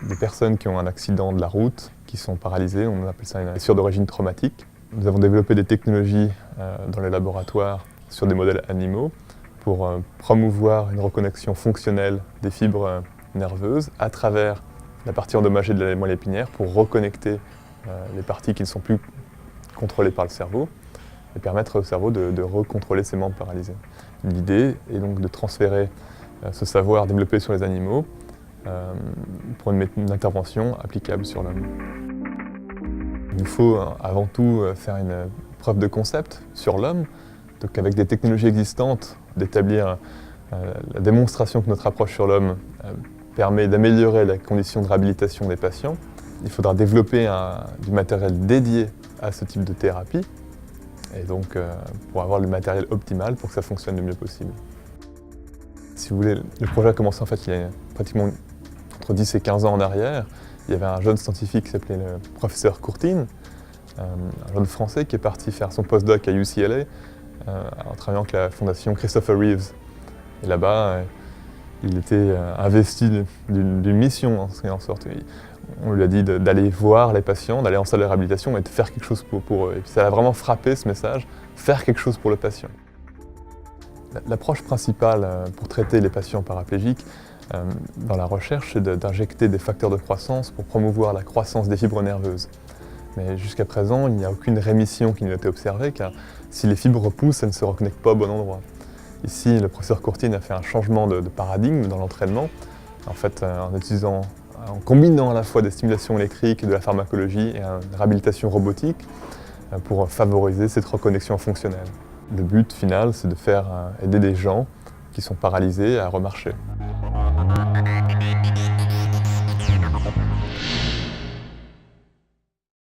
Des personnes qui ont un accident de la route, qui sont paralysées, on appelle ça une blessure d'origine traumatique. Nous avons développé des technologies dans les laboratoires sur des modèles animaux pour promouvoir une reconnexion fonctionnelle des fibres nerveuses à travers la partie endommagée de la moelle épinière pour reconnecter les parties qui ne sont plus contrôlées par le cerveau et permettre au cerveau de recontrôler ses membres paralysés. L'idée est donc de transférer ce savoir développé sur les animaux pour une intervention applicable sur l'homme. Il nous faut avant tout faire une preuve de concept sur l'homme, donc avec des technologies existantes, d'établir la démonstration que notre approche sur l'homme permet d'améliorer la condition de réhabilitation des patients. Il faudra développer du matériel dédié à ce type de thérapie, et donc pour avoir le matériel optimal pour que ça fonctionne le mieux possible. Si vous voulez, le projet a commencé en fait il y a pratiquement entre 10 et 15 ans en arrière. Il y avait un jeune scientifique qui s'appelait le professeur Courtine, un jeune français qui est parti faire son postdoc à UCLA en travaillant avec la fondation Christopher Reeves. Et là-bas, il était investi d'une mission en sorte. On lui a dit d'aller voir les patients, d'aller en salle de réhabilitation et de faire quelque chose pour eux. Et puis ça a vraiment frappé ce message, faire quelque chose pour le patient. L'approche principale pour traiter les patients paraplégiques dans la recherche, c'est d'injecter des facteurs de croissance pour promouvoir la croissance des fibres nerveuses. Mais jusqu'à présent, il n'y a aucune rémission qui n'a été observée, car si les fibres repoussent, elles ne se reconnectent pas au bon endroit. Ici, le professeur Courtine a fait un changement de paradigme dans l'entraînement, en fait, en combinant à la fois des stimulations électriques, de la pharmacologie et une réhabilitation robotique pour favoriser cette reconnexion fonctionnelle. Le but final, c'est de aider des gens qui sont paralysés à remarcher.